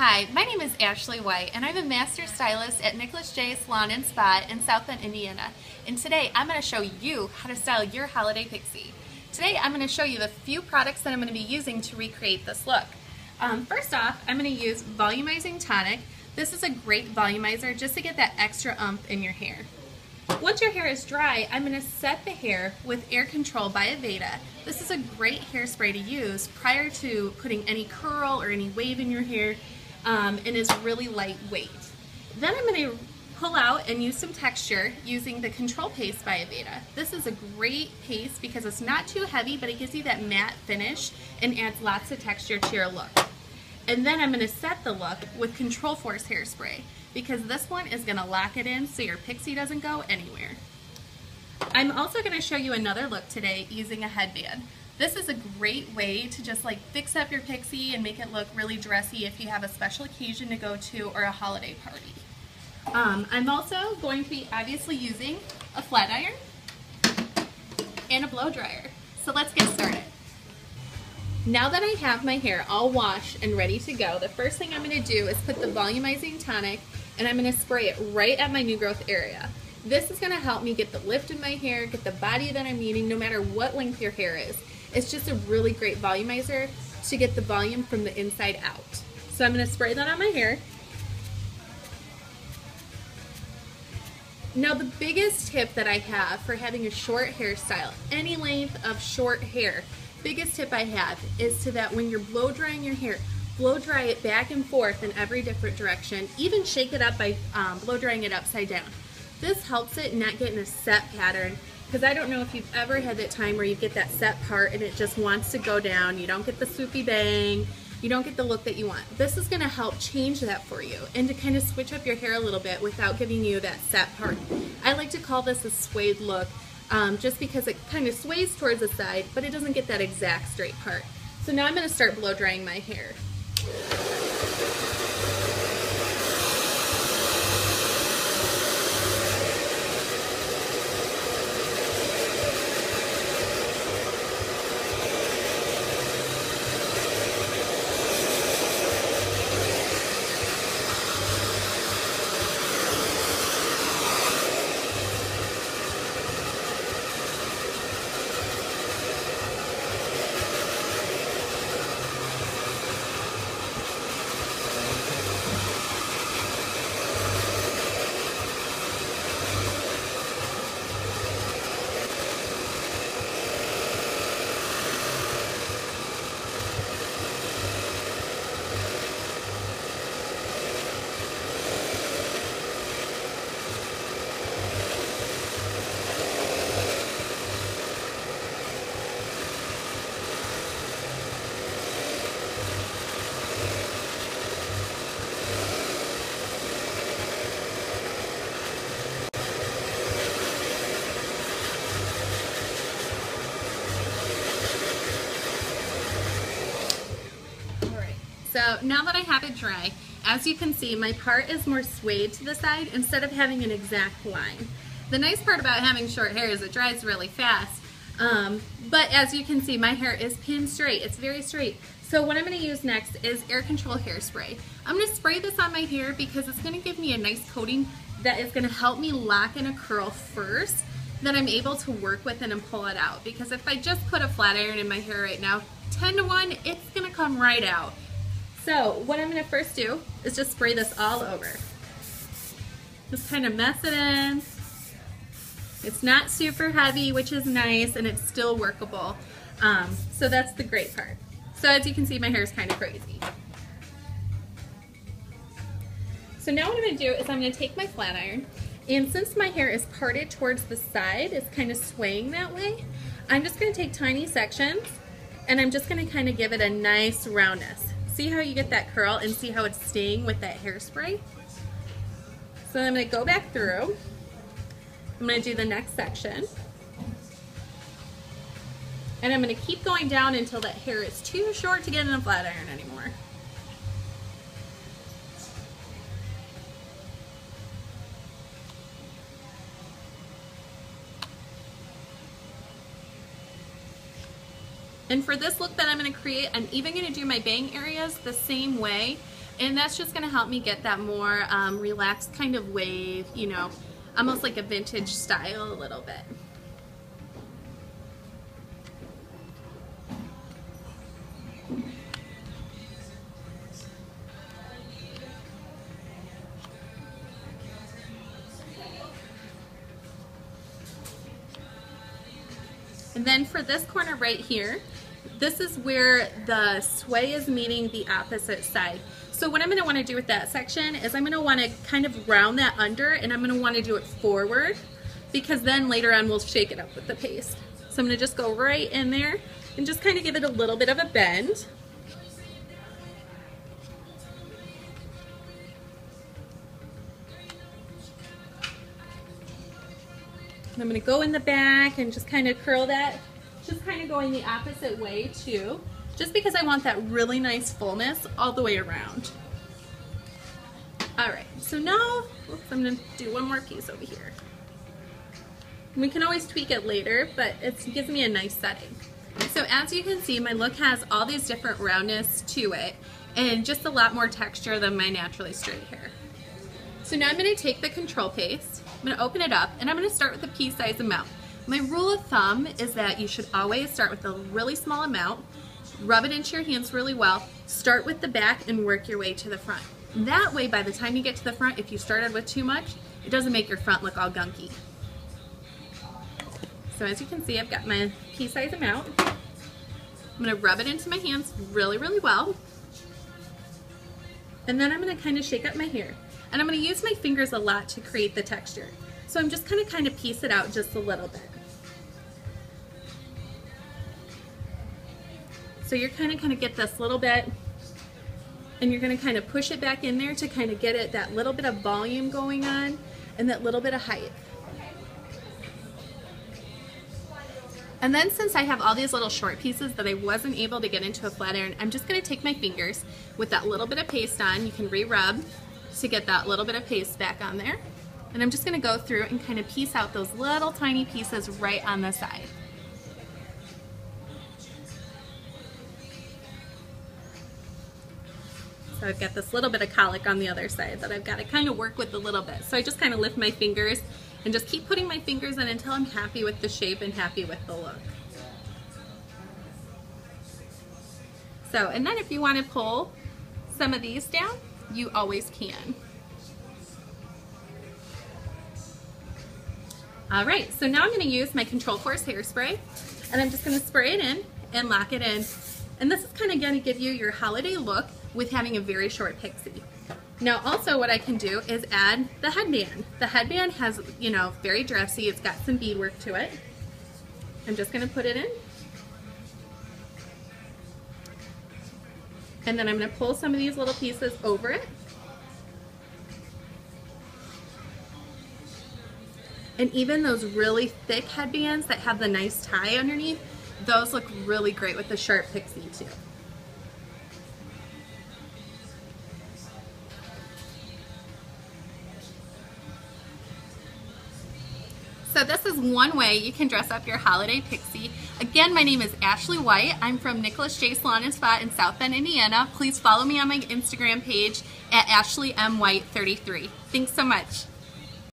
Hi, my name is Ashley White, and I'm a master stylist at Nicholas J. Salon and Spa in South Bend, Indiana. And today I'm going to show you how to style your holiday pixie. Today I'm going to show you the few products that I'm going to be using to recreate this look. First off, I'm going to use Volumizing Tonic. This is a great volumizer just to get that extra oomph in your hair. Once your hair is dry, I'm going to set the hair with Air Control by Aveda. This is a great hairspray to use prior to putting any curl or any wave in your hair, and is really lightweight. Then I'm going to pull out and use some texture using the Control Paste by Aveda. This is a great paste because it's not too heavy, but it gives you that matte finish and adds lots of texture to your look. And then I'm going to set the look with Control Force Hairspray because this one is going to lock it in so your pixie doesn't go anywhere. I'm also going to show you another look today using a headband. This is a great way to just like fix up your pixie and make it look really dressy if you have a special occasion to go to or a holiday party. I'm also going to be obviously using a flat iron and a blow dryer. So let's get started. Now that I have my hair all washed and ready to go, the first thing I'm going to do is put the Volumizing Tonic and I'm going to spray it right at my new growth area. This is going to help me get the lift in my hair, get the body that I'm needing no matter what length your hair is. It's just a really great volumizer to get the volume from the inside out. So I'm going to spray that on my hair. Now the biggest tip that I have for having a short hairstyle, any length of short hair, biggest tip I have is to that when you're blow drying your hair, blow dry it back and forth in every different direction. Even shake it up by blow drying it upside down. This helps it not get in a set pattern. Because I don't know if you've ever had that time where you get that set part and it just wants to go down. You don't get the swoopy bang. You don't get the look that you want. This is going to help change that for you and to kind of switch up your hair a little bit without giving you that set part. I like to call this a swayed look just because it kind of sways towards the side, but it doesn't get that exact straight part. So now I'm going to start blow drying my hair. So now that I have it dry, as you can see, my part is more swayed to the side instead of having an exact line. The nice part about having short hair is it dries really fast, but as you can see, my hair is pinned straight. It's very straight. So what I'm going to use next is Air Control Hairspray. I'm going to spray this on my hair because it's going to give me a nice coating that is going to help me lock in a curl first that I'm able to work with and pull it out. Because if I just put a flat iron in my hair right now, 10 to 1, it's going to come right out. So what I'm going to first do is just spray this all over. Just kind of mess it in. It's not super heavy, which is nice, and it's still workable. So that's the great part. So as you can see, my hair is kind of crazy. So now what I'm going to do is I'm going to take my flat iron, and since my hair is parted towards the side, it's kind of swaying that way, I'm just going to take tiny sections, and I'm just going to kind of give it a nice roundness. See how you get that curl and see how it's staying with that hairspray? So I'm going to go back through. I'm going to do the next section. And I'm going to keep going down until that hair is too short to get in a flat iron anymore. And for this look that I'm going to create, I'm even going to do my bang areas the same way. And that's just going to help me get that more relaxed kind of wave, you know, almost like a vintage style a little bit. And then for this corner right here, this is where the sway is meeting the opposite side. So what I'm going to want to do with that section is I'm going to want to kind of round that under, and I'm going to want to do it forward, because then later on we'll shake it up with the paste. So I'm going to just go right in there and just kind of give it a little bit of a bend. And I'm going to go in the back and just kind of curl that, just kind of going the opposite way too, just because I want that really nice fullness all the way around. Alright, so now, oops, I'm going to do one more piece over here. We can always tweak it later, but it gives me a nice setting. So as you can see, my look has all these different roundness to it, and just a lot more texture than my naturally straight hair. So now I'm going to take the control paste, I'm going to open it up, and I'm going to start with the pea size amount. My rule of thumb is that you should always start with a really small amount, rub it into your hands really well, start with the back and work your way to the front. That way, by the time you get to the front, if you started with too much, it doesn't make your front look all gunky. So as you can see, I've got my pea size amount. I'm going to rub it into my hands really, really well. And then I'm going to kind of shake up my hair. And I'm going to use my fingers a lot to create the texture. So I'm just going to kind of piece it out just a little bit. So you're kind of get this little bit, and you're going to kind of push it back in there to kind of get it that little bit of volume going on and that little bit of height. And then since I have all these little short pieces that I wasn't able to get into a flat iron, I'm just going to take my fingers with that little bit of paste on. You can re-rub to get that little bit of paste back on there. And I'm just going to go through and kind of piece out those little tiny pieces right on the side. So I've got this little bit of colic on the other side that I've got to kind of work with a little bit. So I just kind of lift my fingers and just keep putting my fingers in until I'm happy with the shape and happy with the look. So, and then if you want to pull some of these down, you always can. Alright, so now I'm going to use my Control Force hairspray, and I'm just going to spray it in and lock it in. And this is kind of going to give you your holiday look with having a very short pixie. Now also what I can do is add the headband. The headband has, you know, very dressy, it's got some beadwork to it. I'm just going to put it in. And then I'm going to pull some of these little pieces over it. And even those really thick headbands that have the nice tie underneath, those look really great with the sharp pixie too. So this is one way you can dress up your holiday pixie. Again, my name is Ashley White. I'm from Nicholas J. Salon and Spa in South Bend, Indiana. Please follow me on my Instagram page at AshleyMWhite33. Thanks so much.